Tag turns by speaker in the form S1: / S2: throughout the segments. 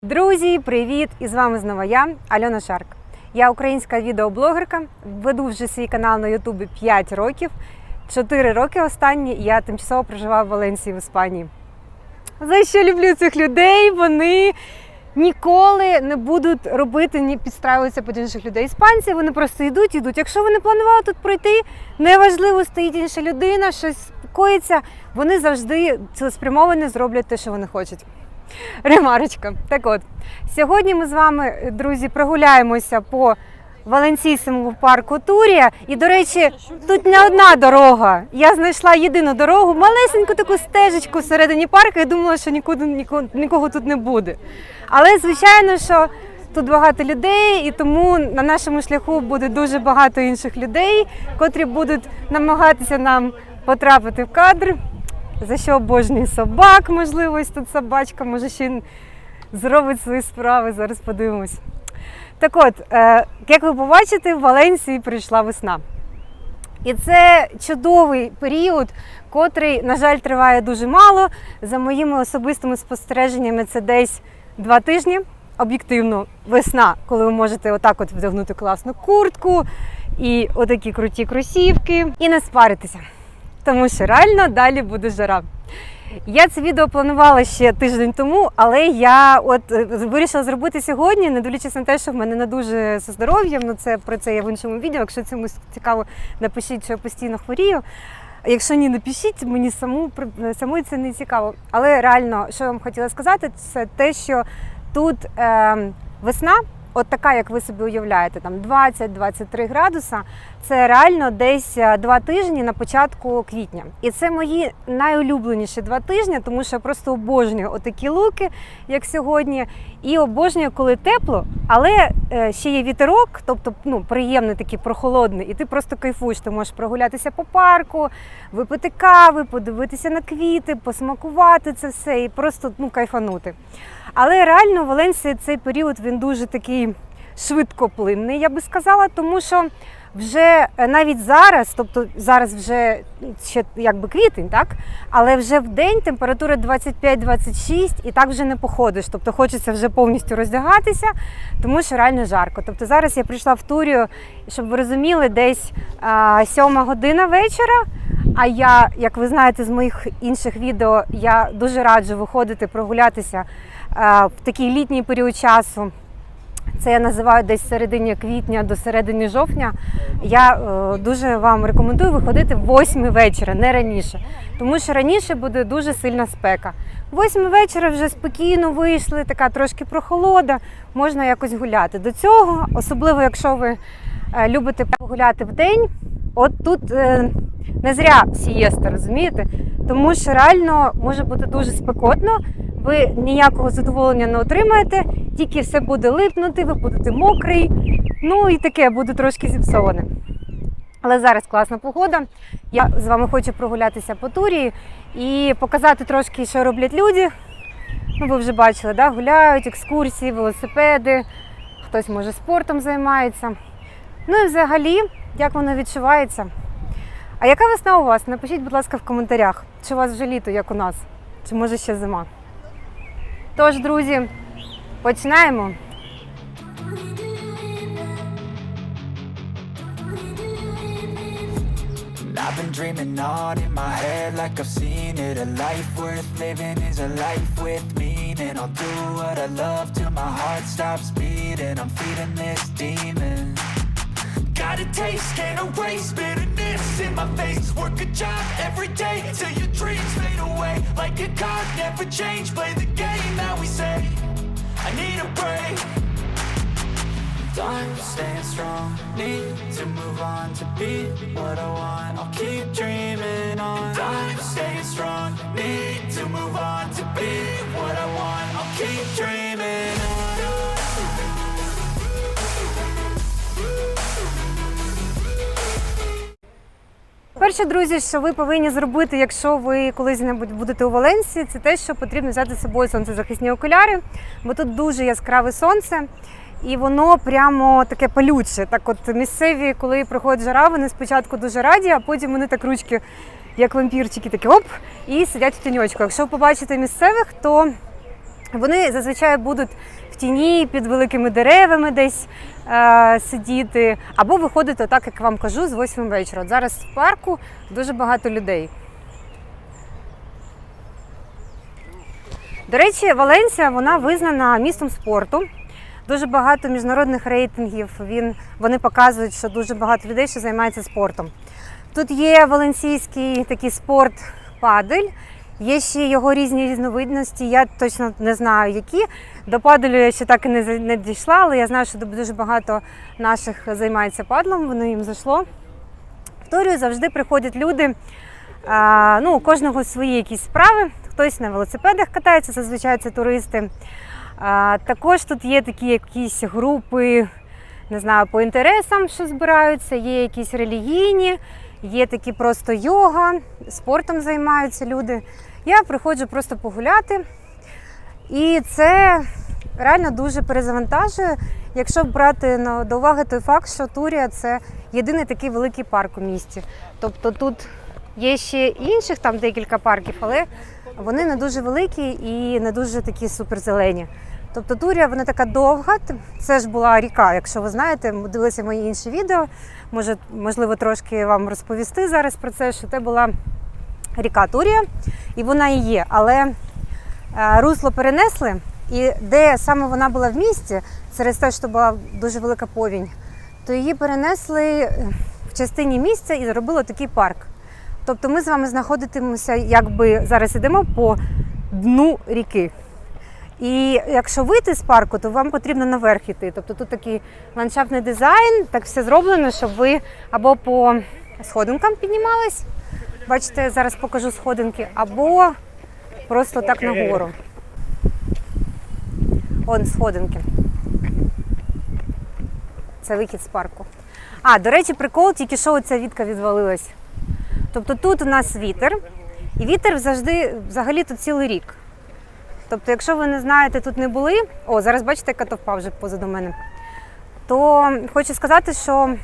S1: Друзі, привіт! І з вами знову я, Альона Шарк. Я українська відеоблогерка, веду вже свій канал на Ютубі 5 років. 4 роки останні я тимчасово проживаю в Валенсії в Іспанії. За що люблю цих людей? Вони ніколи не будуть робити, ні підстраюватися під інших людей. Іспанці, вони просто йдуть. Якщо вони планували тут пройти, неважливо, стоїть інша людина, щось коїться, вони завжди цілеспрямовано зроблять те, що вони хочуть. Ремарочка. Так от, сьогодні ми з вами, друзі, прогуляємося по Валенсійському парку Турія. І, до речі, тут не одна дорога. Я знайшла єдину дорогу, малесеньку таку стежечку всередині парку і думала, що нікого тут не буде. Але, звичайно, що тут багато людей, і тому на нашому шляху буде дуже багато інших людей, котрі будуть намагатися нам потрапити в кадр. За що обожнюю собак, можливо, ось тут собачка, може ще зробить свої справи, зараз подивимось. Так от, як ви побачите, в Валенсії прийшла весна. І це чудовий період, котрий, на жаль, триває дуже мало. За моїми особистими спостереженнями, це десь 2 тижні. Об'єктивно, весна, коли ви можете отак от вдягнути класну куртку і отакі круті кросівки і не спаритися. Тому що реально далі буде жара. Я це відео планувала ще тиждень тому, але я вирішила зробити сьогодні, не дивлячись на те, що в мене не дуже зі здоров'ям, про це я в іншому відео. Якщо цьому цікаво, напишіть, що я постійно хворію. Якщо ні, напишіть, мені самої це не цікаво. Але реально, що я вам хотіла сказати, це те, що тут весна, от така, як ви собі уявляєте, там 20-23 градуса, це реально десь 2 тижні на початку квітня. І це мої найулюбленіші 2 тижні, тому що я просто обожнюю отакі луки, як сьогодні, і обожнюю, коли тепло, але ще є вітерок, тобто приємний такий, прохолодний, і ти просто кайфуєш, ти можеш прогулятися по парку, випити кави, подивитися на квіти, посмакувати це все і просто кайфанути. Але реально в Валенсії цей період, він дуже такий швидкоплинний, я би сказала, тому що вже навіть зараз, тобто зараз вже ще якби квітень, так? Але вже в день температура 25-26 і так вже не походиш, тобто хочеться вже повністю роздягатися, тому що реально жарко. Тобто зараз я прийшла в Турію, щоб ви розуміли, десь 7 година вечора, а я, як ви знаєте з моїх інших відео, я дуже раджу виходити прогулятися в такий літній період часу. Це я називаю десь з середини квітня до середини жовтня. Я дуже вам рекомендую виходити в 8 вечора, не раніше. Тому що раніше буде дуже сильна спека. В 8 вечора вже спокійно вийшли, така трошки прохолода, можна якось гуляти. До цього, особливо якщо ви любите погуляти вдень, от тут не зря сієста, розумієте? Тому що реально може бути дуже спекотно, ви ніякого задоволення не отримаєте, тільки все буде липнути, ви будете мокрий, і таке, буде трошки зіпсоване. Але зараз класна погода, я з вами хочу прогулятися по Турії і показати трошки, що роблять люди. Ви вже бачили, да? Гуляють, екскурсії, велосипеди, хтось може спортом займається. І взагалі, як воно відчувається. А яка весна у вас? Напишіть, будь ласка, в коментарях, чи у вас вже літо, як у нас, чи може ще зима. Тож, друзі, починаємо.
S2: I've been dreaming on in my head like I've seen it. A life worth living is a life with meaning. I'll do what I love till my heart stops beating. I'm feeding this demon. Got a taste, can't erase bitterness in my face. Work a job every day till your dreams fade away. Like a card, never change. Play the game that we say. I need a break. I'm staying strong, need to move on to be what I want. I'll keep dreaming on. I'm staying strong, need to move on to be what I want. I'll keep dreaming on.
S1: Перше, друзі, що ви повинні зробити, якщо ви колись-небудь будете у Валенсії, це те, що потрібно взяти з собою сонцезахисні окуляри, бо тут дуже яскраве сонце. І воно прямо таке палюче. Так от місцеві, коли приходить жара, вони спочатку дуже раді, а потім вони так ручки, як вампірчики, такі оп, і сидять в тіньочку. Якщо ви побачите місцевих, то Вони зазвичай будуть в тіні під великими деревами десь сидіти, або виходити, отак, як вам кажу, з 8 вечора. От зараз в парку дуже багато людей. До речі, Валенсія, вона визнана містом спорту. Дуже багато міжнародних рейтингів, вони показують, що дуже багато людей, що займаються спортом. Тут є валенсійський такий спорт падель, є ще його різні різновидності, я точно не знаю які. До паделю я ще так і не дійшла, але я знаю, що дуже багато наших займається падлом, воно їм зайшло. В Турію завжди приходять люди, у кожного свої якісь справи, хтось на велосипедах катається, зазвичай це туристи. Також тут є такі якісь групи, не знаю, по інтересам, що збираються, є якісь релігійні, є такі просто йога, спортом займаються люди. Я приходжу просто погуляти, і це реально дуже перезавантажує, якщо брати до уваги той факт, що Турія – це єдиний такий великий парк у місті. Тобто тут є ще інших там декілька парків, але вони не дуже великі і не дуже такі суперзелені. Тобто Турія, вона така довга, це ж була ріка, якщо ви знаєте, дивилися мої інші відео, можливо трошки вам розповісти зараз про це, що це була ріка Турія, і вона і є, але русло перенесли, і де саме вона була в місті, через те, що була дуже велика повінь, то її перенесли в частині місця і зробили такий парк. Тобто ми з вами знаходитимемося, якби зараз йдемо по дну ріки. І якщо вийти з парку, то вам потрібно наверх йти. Тобто тут такий ландшафтний дизайн, так все зроблено, щоб ви або по сходинкам піднімались, бачите, зараз покажу сходинки, або просто так нагору. Он сходинки. Це вихід з парку. До речі, прикол, тільки що оця вітка відвалилась. Тобто тут у нас вітер, і вітер взагалі тут цілий рік. Тобто, якщо ви не знаєте, тут не були, зараз бачите, яка товпа вже позаду мене, то хочу сказати, що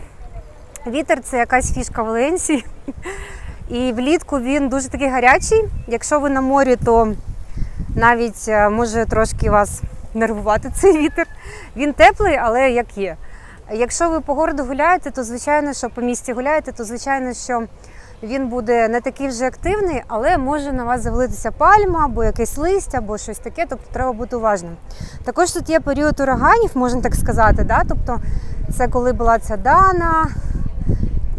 S1: вітер – це якась фішка Валенсії, і влітку він дуже такий гарячий. Якщо ви на морі, то навіть може трошки вас нервувати цей вітер. Він теплий, але як є. Якщо ви по городу гуляєте, то звичайно, що по місті гуляєте, то звичайно, що він буде не такий вже активний, але може на вас завалитися пальма, або якесь листя, або щось таке, тобто треба бути уважним. Також тут є період ураганів, можна так сказати, да? Тобто це коли була ця Дана,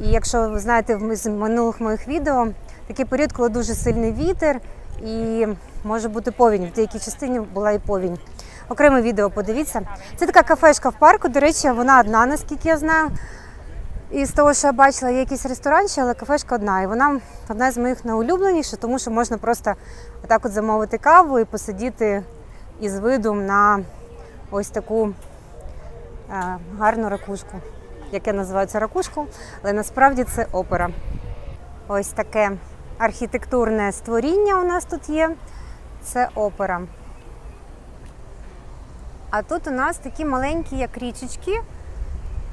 S1: і якщо ви знаєте з минулих моїх відео, такий період, коли дуже сильний вітер і може бути повінь, в деякій частині була і повінь. Окреме відео подивіться. Це така кафешка в парку, до речі, вона одна, наскільки я знаю. І з того, що я бачила, є якийсь ресторан, але кафешка одна. І вона одна з моїх найулюбленіших, тому що можна просто отак от замовити каву і посидіти із видом на ось таку гарну ракушку. Яке називається ракушку, але насправді це опера. Ось таке архітектурне створіння у нас тут є. Це опера. А тут у нас такі маленькі, як річечки.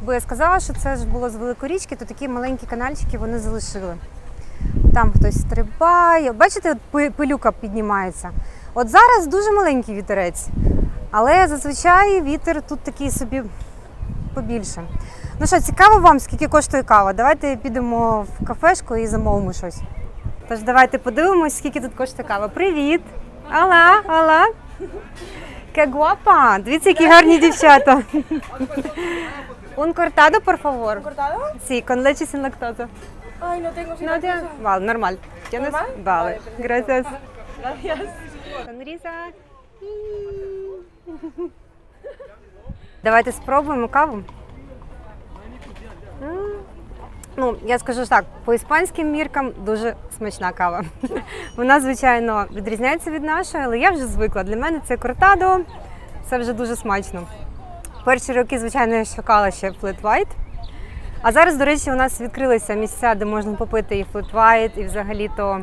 S1: Бо я сказала, що це ж було з великої річки, то такі маленькі канальчики вони залишили. Там хтось стрибає. Бачите, от пилюка піднімається. От зараз дуже маленький вітерець, але зазвичай вітер тут такий собі побільше. Ну що, цікаво вам, скільки коштує кава? Давайте підемо в кафешку і замовимо щось. Тож давайте подивимось, скільки тут коштує кава. Привіт! Алла, алла! Ке гуапа! Дивіться, які гарні дівчата. Un cortado, por favor.
S3: ¿Un cortado?
S1: Sí, con leche sin lactosa.
S3: Ay, no tengo sin
S1: No,
S3: lactosa.
S1: vale, normal. ¿Tienes?
S3: ¿Normal?
S1: Vale,
S3: perfecto.
S1: gracias.
S3: Gracias.
S1: Sonrisa. Давайте спробуємо каву. Ну, я скажу так, по іспанським міркам дуже смачна кава. Вона, звичайно, відрізняється від нашої, але я вже звикла. Для мене це кортадо, це вже дуже смачно. Перші роки, звичайно, я шукала ще Flat White. А зараз, до речі, у нас відкрилися місця, де можна попити і Flat White, і взагалі-то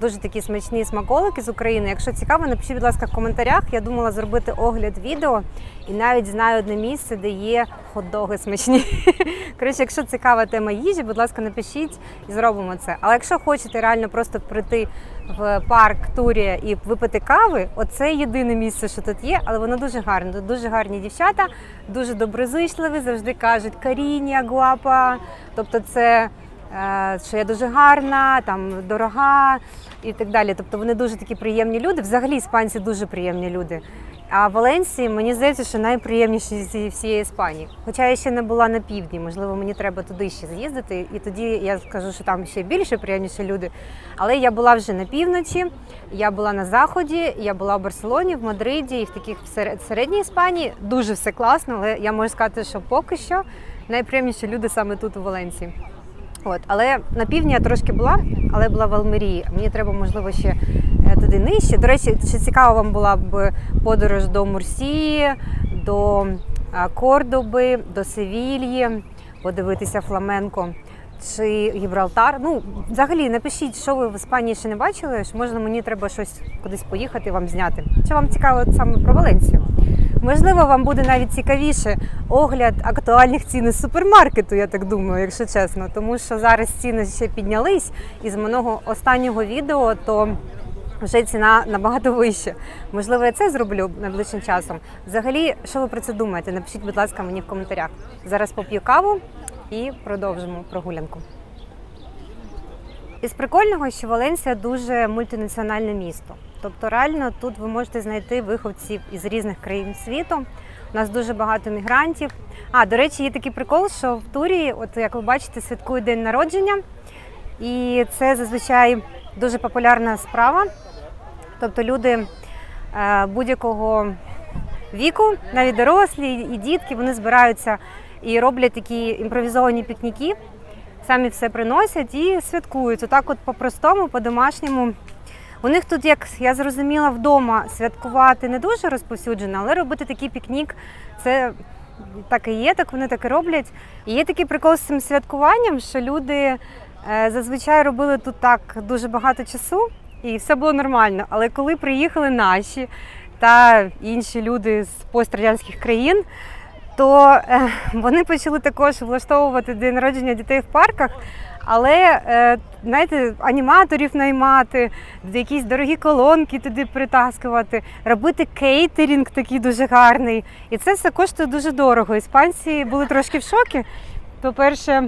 S1: дуже такі смачні смаколики з України. Якщо цікаво, напишіть, будь ласка, в коментарях. Я думала зробити огляд відео і навіть знаю одне місце, де є хот-доги смачні. Коротше, якщо цікава тема їжі, будь ласка, напишіть і зробимо це. Але якщо хочете реально просто прийти в парк Турія і випити кави, оце єдине місце, що тут є, але воно дуже гарне. Тут дуже гарні дівчата, дуже доброзичливі, завжди кажуть «каріння, гуапа», тобто це що я дуже гарна, там дорога і так далі. Тобто вони дуже такі приємні люди. Взагалі іспанці дуже приємні люди. А в Валенсії, мені здається, що найприємніші зі всієї Іспанії. Хоча я ще не була на півдні, можливо, мені треба туди ще з'їздити, і тоді я скажу, що там ще більше приємніші люди. Але я була вже на півночі, я була на заході, я була в Барселоні, в Мадриді і в таких середній Іспанії. Дуже все класно, але я можу сказати, що поки що найприємніші люди саме тут у Валенсії. От, але на півдні я трошки була, але була в Алмерії. Мені треба, можливо, ще туди нижче. До речі, чи цікава вам була б подорож до Мурсії, до Кордоби, до Севільї, подивитися фламенко чи Гібралтар. Ну, взагалі, напишіть, що ви в Іспанії ще не бачили, що, може, мені треба щось кудись поїхати, вам зняти. Чи вам цікаво саме про Валенсію? Можливо, вам буде навіть цікавіше огляд актуальних цін із супермаркету, я так думаю, якщо чесно. Тому що зараз ціни ще піднялись, і з мого останнього відео, то вже ціна набагато вища. Можливо, я це зроблю найближчим часом. Взагалі, що ви про це думаєте? Напишіть, будь ласка, мені в коментарях. Зараз поп'ю каву і продовжимо прогулянку. Із прикольного, що Валенсія дуже мультинаціональне місто. Тобто реально тут ви можете знайти виховців із різних країн світу. У нас дуже багато мігрантів. До речі, є такий прикол, що в Турії, от як ви бачите, святкують день народження. І це зазвичай дуже популярна справа. Тобто люди будь-якого віку, навіть дорослі і дітки, вони збираються і роблять такі імпровізовані пікніки. Самі все приносять і святкують. Отак от по-простому, по-домашньому. У них тут, як я зрозуміла, вдома святкувати не дуже розповсюджено, але робити такий пікнік, це так і є, так вони так і роблять. І є такий прикол з цим святкуванням, що люди зазвичай робили тут так дуже багато часу, і все було нормально. Але коли приїхали наші та інші люди з пострадянських країн, то вони почали також влаштовувати день народження дітей в парках, але, знаєте, аніматорів наймати, якісь дорогі колонки туди притаскувати, робити кейтерінг такий дуже гарний. І це все коштує дуже дорого. Іспанці були трошки в шокі. По-перше,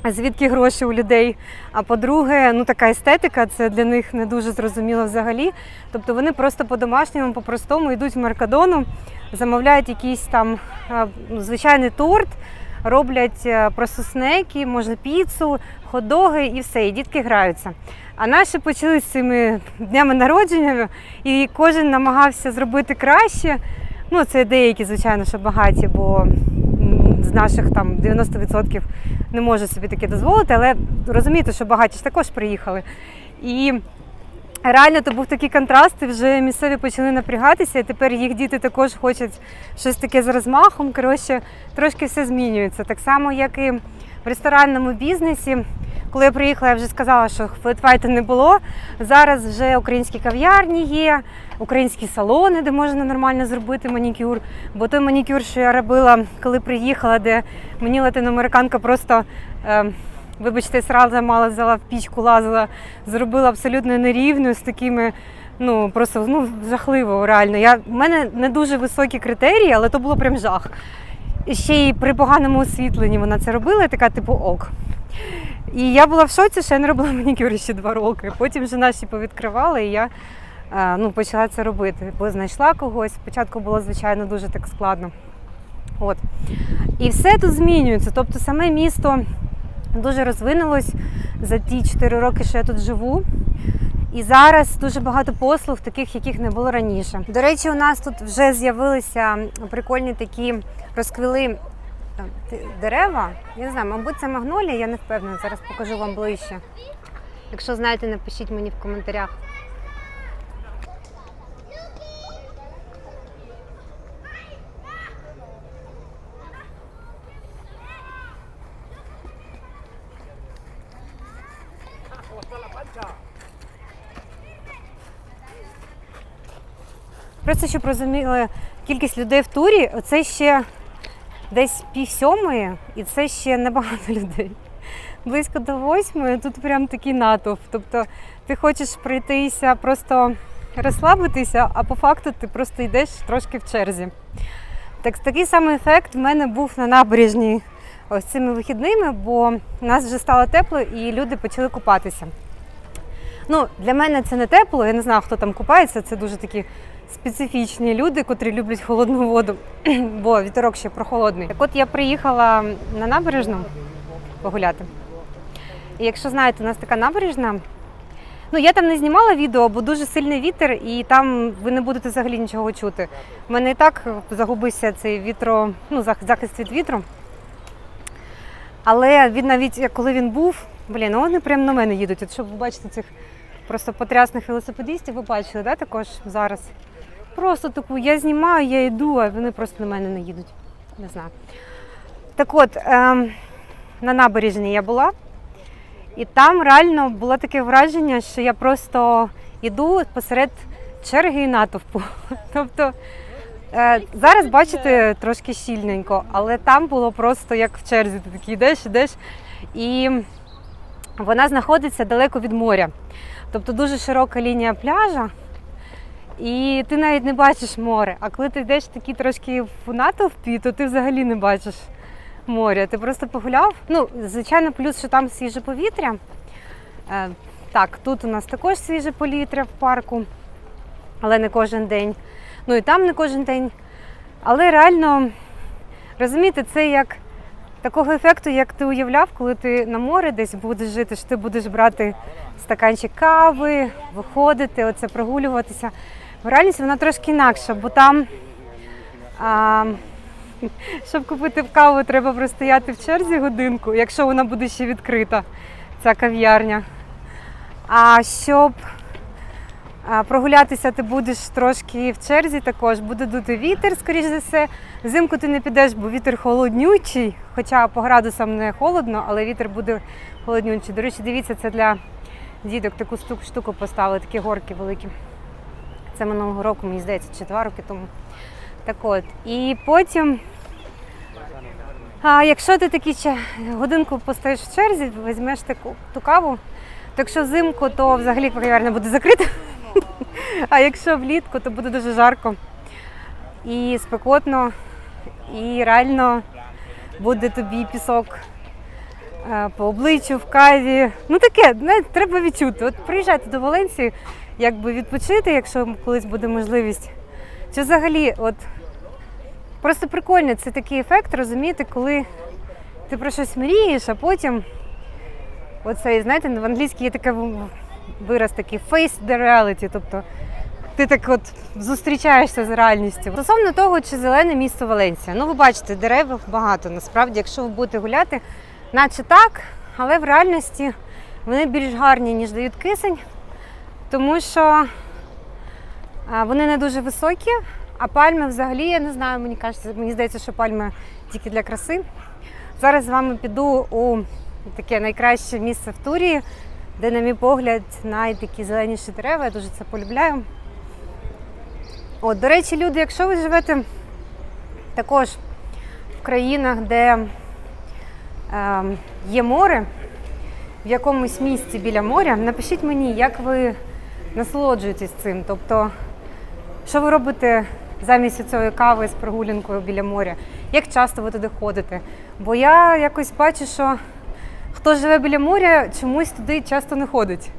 S1: звідки гроші у людей, а по-друге, ну така естетика, це для них не дуже зрозуміло взагалі. Тобто вони просто по-домашньому, по-простому йдуть в Меркадону, замовляють якийсь там звичайний торт, роблять просто снеки, може піцу, хот-доги і все, і дітки граються. А наші почали з цими днями народження, і кожен намагався зробити краще. Ну, це деякі, звичайно, що багаті, бо з наших там 90% не може собі таке дозволити, але розумієте, що багаті ж також приїхали. І реально то був такий контраст, і вже місцеві почали напрягатися, і тепер їх діти також хочуть щось таке з розмахом. Коротше, трошки все змінюється. Так само, як і в ресторанному бізнесі. Коли я приїхала, я вже сказала, що флетвайту не було. Зараз вже українські кав'ярні є, українські салони, де можна нормально зробити манікюр. Бо той манікюр, що я робила, коли приїхала, де мені латиноамериканка просто, вибачте, сразу мало взяла в пічку, лазила, зробила абсолютно нерівною, з такими, просто жахливо, реально. У мене не дуже високі критерії, але то було прям жах. І ще й при поганому освітленні вона це робила, і така типу ок. І я була в шоці, що я не робила манікюр ще 2 роки. Потім вже наші повідкривали, і я почала це робити. Бо знайшла когось. Спочатку було, звичайно, дуже так складно. От. І все тут змінюється. Тобто саме місто дуже розвинулось за ті 4 роки, що я тут живу. І зараз дуже багато послуг, таких, яких не було раніше. До речі, у нас тут вже з'явилися прикольні такі розквіли дерева. Я не знаю, мабуть, це магнолія, я не впевнена. Зараз покажу вам ближче. Якщо знаєте, напишіть мені в коментарях. Просто щоб розуміли кількість людей в турі, оце ще десь 6:30, і це ще небагато людей. Близько до 8 тут прям такий натовп. Тобто ти хочеш пройтися, просто розслабитися, а по факту ти просто йдеш трошки в черзі. Так, такий самий ефект в мене був на набережній ось цими вихідними, бо у нас вже стало тепло і люди почали купатися. Ну, для мене це не тепло, я не знаю, хто там купається, це дуже такі специфічні люди, котрі люблять холодну воду, бо вітерок ще прохолодний. Так от я приїхала на набережну погуляти. І якщо знаєте, у нас така набережна, ну я там не знімала відео, бо дуже сильний вітер і там ви не будете взагалі нічого чути. У мене і так загубився цей захист від вітру. Але він навіть, коли він був, вони прямо на мене їдуть. От щоб ви бачите цих просто потрясних велосипедистів, ви бачили, да, також зараз? Просто таку, я знімаю, я йду, а вони просто на мене не їдуть. Не знаю. Так от, на набережній я була, і там реально було таке враження, що я просто йду посеред черги і натовпу. Тобто, зараз, бачите, трошки щільненько, але там було просто як в черзі. Ти такий йдеш, і вона знаходиться далеко від моря. Тобто дуже широка лінія пляжа, і ти навіть не бачиш море. А коли ти йдеш такий трошки в натовпі, то ти взагалі не бачиш моря. Ти просто погуляв. Ну, звичайно, плюс, що там свіже повітря. Так, тут у нас також свіже повітря в парку, але не кожен день. Ну і там не кожен день. Але реально, розумієте, це як такого ефекту, як ти уявляв, коли ти на морі десь будеш жити, що ти будеш брати стаканчик кави, виходити, оце прогулюватися. В реальності вона трошки інакша, бо там, щоб купити каву, треба простояти в черзі годинку, якщо вона буде ще відкрита, ця кав'ярня. А щоб прогулятися ти будеш трошки в черзі також, буде дути вітер, скоріш за все. Взимку ти не підеш, бо вітер холоднючий, хоча по градусам не холодно, але вітер буде холоднючий. До речі, дивіться, це для діток таку штуку поставили, такі горки великі. Це минулого року, мені здається, чи 2 роки тому. Так от, і потім, якщо ти такі годинку постоїш в черзі, візьмеш ту каву, то якщо взимку, то взагалі кав'ярня буде закрита. А якщо влітку, то буде дуже жарко і спекотно, і реально буде тобі пісок по обличчю, в каві. Ну таке, треба відчути. От приїжджайте до Валенсії, якби відпочити, якщо колись буде можливість. Чи взагалі, от просто прикольно, це такий ефект, розумієте, коли ти про щось мрієш, а потім оцей, знаєте, в англійській є такий вираз такий face the reality, тобто ти так от зустрічаєшся з реальністю. Стосовно того, чи зелене місто Валенсія. Ну, ви бачите, дерев багато, насправді, якщо ви будете гуляти, наче так, але в реальності вони більш гарні, ніж дають кисень, тому що вони не дуже високі, а пальми взагалі, я не знаю, мені здається, що пальми тільки для краси. Зараз з вами піду у таке найкраще місце в Турії, де, на мій погляд, найтакі зеленіші дерева, я дуже це полюбляю. От, до речі, люди, якщо ви живете також в країнах, де є море, в якомусь місці біля моря, напишіть мені, як ви насолоджуєтесь цим. Тобто, що ви робите замість цієї кави з прогулянкою біля моря, як часто ви туди ходите. Бо я якось бачу, що хто живе біля моря, чомусь туди часто не ходить.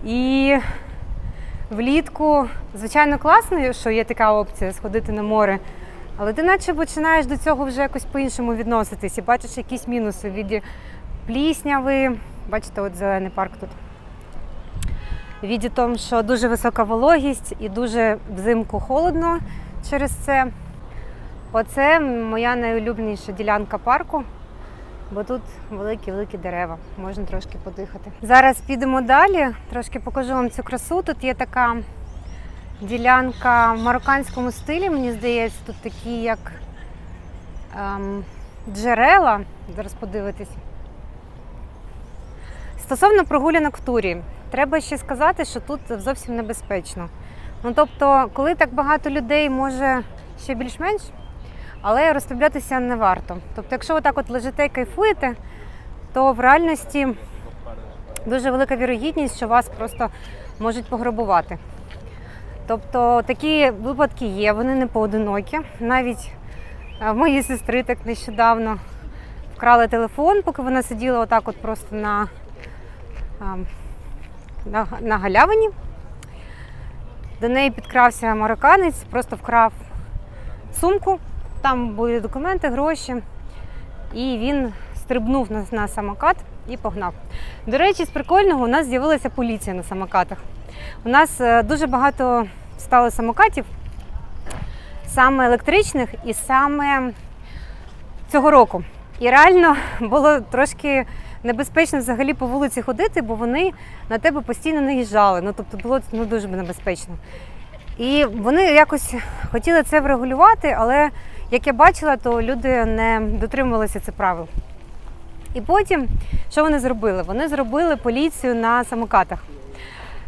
S1: І влітку, звичайно, класно, що є така опція сходити на море, але ти наче починаєш до цього вже якось по-іншому відноситись і бачиш якісь мінуси в віді плісняви. Бачите, от зелений парк тут. В віді тому, що дуже висока вологість і дуже взимку холодно через це. Оце моя найулюбленіша ділянка парку, бо тут великі-великі дерева, можна трошки подихати. Зараз підемо далі, трошки покажу вам цю красу. Тут є така ділянка в марокканському стилі, мені здається, тут такі як джерела, зараз подивитись. Стосовно прогулянок в Турі, треба ще сказати, що тут зовсім небезпечно. Ну, тобто, коли так багато людей, може ще більш-менш, але розслаблятися не варто. Тобто, якщо ви так от лежите і кайфуєте, то в реальності дуже велика вірогідність, що вас просто можуть пограбувати. Тобто такі випадки є, вони не поодинокі. Навіть в моїй сестри так нещодавно вкрали телефон, поки вона сиділа отак от просто на галявині. До неї підкрався марокканець, просто вкрав сумку, там були документи, гроші, і він стрибнув на самокат і погнав. До речі, з прикольного у нас з'явилася поліція на самокатах. У нас дуже багато стало самокатів, саме електричних і саме цього року. І реально було трошки небезпечно взагалі по вулиці ходити, бо вони на тебе постійно наїжджали. Ну, тобто було дуже небезпечно. І вони якось хотіли це врегулювати, але, як я бачила, то люди не дотримувалися цих правил. І потім, що вони зробили? Вони зробили поліцію на самокатах.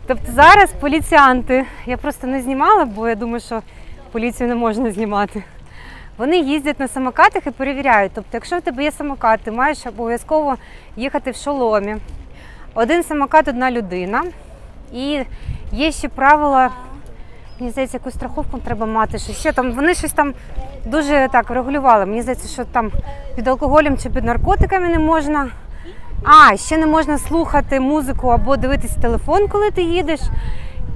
S1: Тобто зараз поліціянти, я просто не знімала, бо я думаю, що поліцію не можна знімати. Вони їздять на самокатах і перевіряють. Тобто, якщо в тебе є самокат, ти маєш обов'язково їхати в шоломі. Один самокат – одна людина. І є ще правила, мені здається, якусь страховку треба мати. Що ще там, вони щось там дуже так регулювали. Мені здається, що там під алкоголем чи під наркотиками не можна. А, ще не можна слухати музику або дивитись телефон, коли ти їдеш.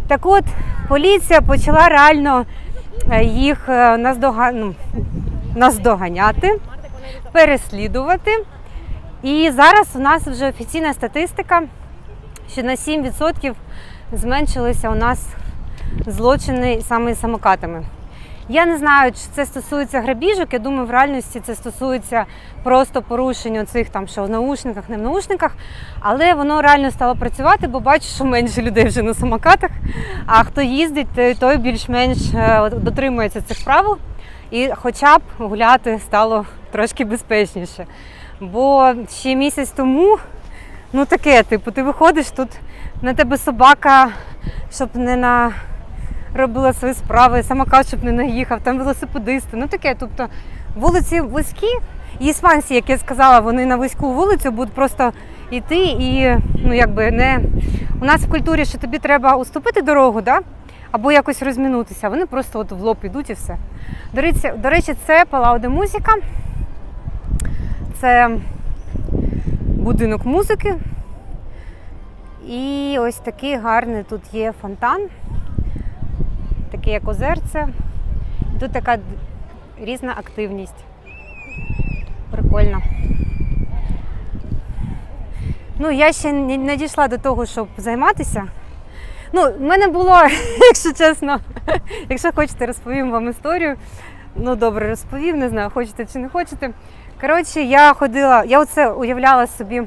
S1: Так от, поліція почала реально їх наздоганяти, переслідувати. І зараз у нас вже офіційна статистика, що на 7% зменшилися у нас злочини саме з самокатами. Я не знаю, чи це стосується грабіжок, я думаю, в реальності це стосується просто порушень оцих там, що в наушниках, не в наушниках, але воно реально стало працювати, бо бачу, що менше людей вже на самокатах, а хто їздить, той більш-менш дотримується цих правил, і хоча б гуляти стало трошки безпечніше. Бо ще місяць тому, ну таке, типу, ти виходиш, тут на тебе собака, щоб не робила свої справи, самокат, щоб не наїхав, там велосипедисти, ну таке, тобто вулиці вузькі, і іспанці, як я сказала, вони на вузьку вулицю будуть просто йти і, ну якби не, у нас в культурі, що тобі треба уступити дорогу, да? Або якось розмінутися, вони просто от в лоб йдуть і все. До речі, це Palau de Música, це будинок музики, і ось такий гарний тут є фонтан. Таке як озерце. Тут така різна активність. Прикольно. Ну, я ще не дійшла до того, щоб займатися. Ну, в мене було, якщо чесно, якщо хочете, розповім вам історію. Ну, добре, розповім, не знаю, хочете чи не хочете. Коротше, я оце уявляла собі,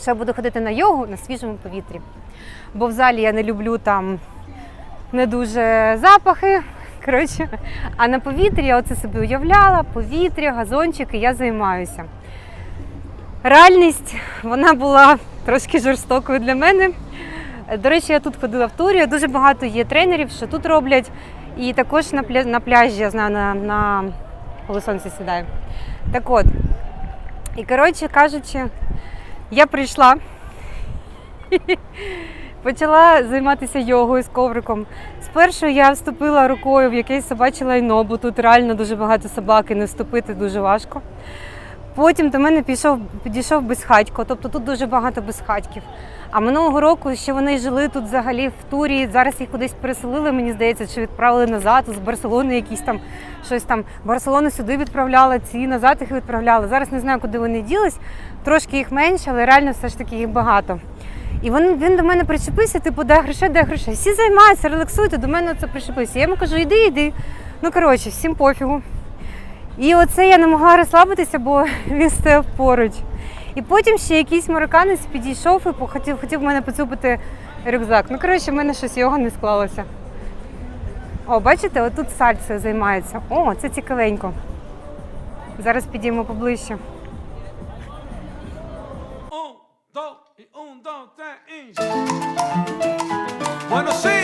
S1: що я буду ходити на йогу на свіжому повітрі. Бо в залі я не люблю там не дуже запахи, коротше, а на повітрі я оце собі уявляла, повітря, газончики, я займаюся. Реальність, вона була трошки жорстокою для мене. До речі, я тут ходила в турі, дуже багато є тренерів, що тут роблять, і також на пляжі, я знаю, коли сонце сідає. Так от, і коротше кажучи, я прийшла, почала займатися йогою з ковриком. Спершу я вступила рукою в якесь собаче лайно, бо тут реально дуже багато собак і не вступити дуже важко. Потім до мене підійшов безхатько, тобто тут дуже багато безхатьків. А минулого року ще вони жили тут взагалі в турі, зараз їх кудись переселили, мені здається, чи відправили назад, з Барселони якісь там, щось там, Барселону сюди відправляла, ці назад їх відправляли. Зараз не знаю, куди вони ділись, трошки їх менше, але реально все ж таки їх багато. І він до мене причепився, типу, дай грошей. Всі займаються, релаксуйте, до мене це причепився. Я йому кажу, іди. Ну, коротше, всім пофігу. І оце я не могла розслабитися, бо він стояв поруч. І потім ще якийсь марокканець підійшов і хотів мене поцупити рюкзак. Ну, коротше, в мене щось його не склалося. О, бачите, отут сальсою займається. О, це цікавенько. Зараз підіймо поближче.
S4: Bueno, sí.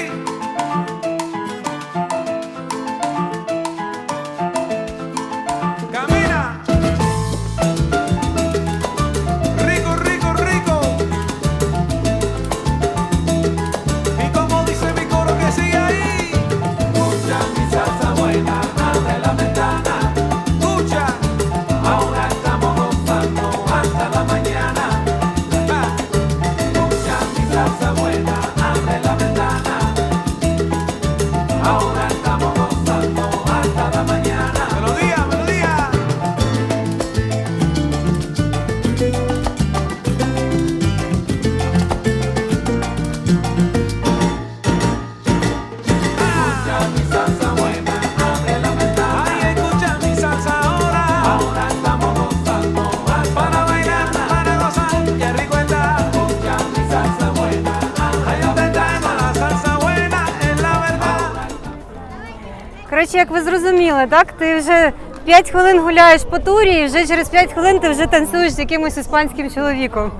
S1: Коротше, як ви зрозуміли, так? Ти вже 5 хвилин гуляєш по турі, і вже через 5 хвилин ти вже танцюєш з якимось іспанським чоловіком.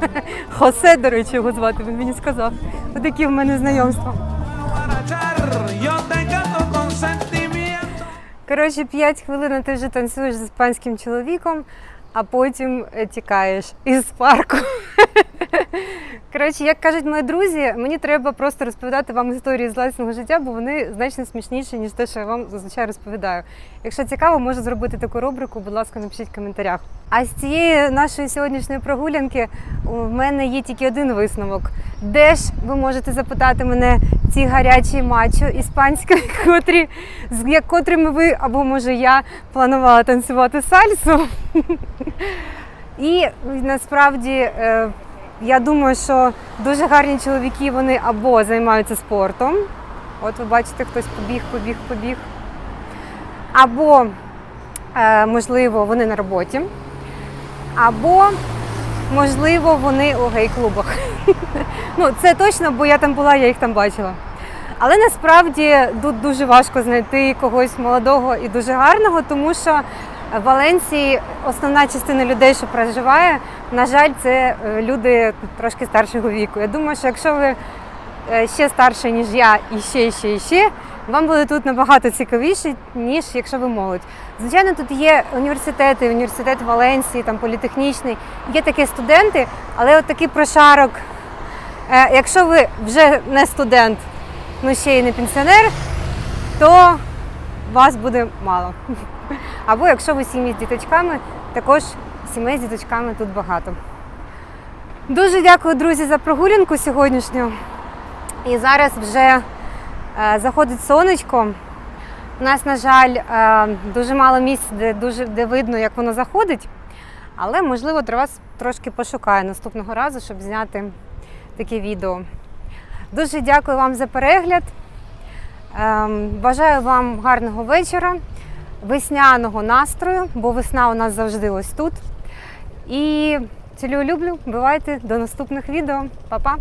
S1: Хосе, до речі, його звати, він мені сказав. Отакі в мене знайомства. Коротше, 5 хвилин ти вже танцюєш з іспанським чоловіком, а потім тікаєш із парку. Коротше, як кажуть мої друзі, мені треба просто розповідати вам історії з власного життя, бо вони значно смішніші, ніж те, що я вам зазвичай розповідаю. Якщо цікаво, можу зробити таку рубрику, будь ласка, напишіть в коментарях. А з цієї нашої сьогоднішньої прогулянки у мене є тільки один висновок. Де ж ви можете запитати мене ці гарячі мачо іспанські, з котрими ви, або може я, планувала танцювати сальсу. І насправді я думаю, що дуже гарні чоловіки, вони або займаються спортом. От ви бачите, хтось побіг. Або, можливо, вони на роботі. Або, можливо, вони у гей-клубах. Ну, це точно, бо я там була, я їх там бачила. Але насправді тут дуже важко знайти когось молодого і дуже гарного, тому що в Валенсії основна частина людей, що проживає, на жаль, це люди трошки старшого віку. Я думаю, що якщо ви ще старший, ніж я, і ще, вам буде тут набагато цікавіше, ніж якщо ви молодь. Звичайно, тут є університети, університет Валенсії, там політехнічний, є такі студенти, але от такий прошарок, якщо ви вже не студент, ну ще й не пенсіонер, то вас буде мало. Або якщо ви сім'ї з діточками, також сімей з діточками тут багато. Дуже дякую, друзі, за прогулянку сьогоднішню. І зараз вже заходить сонечко. У нас, на жаль, дуже мало місць, де видно, як воно заходить. Але, можливо, для вас трошки пошукаю наступного разу, щоб зняти таке відео. Дуже дякую вам за перегляд. Бажаю вам гарного вечора, весняного настрою, бо весна у нас завжди ось тут. І цілую, люблю. Бувайте, до наступних відео. Па-па!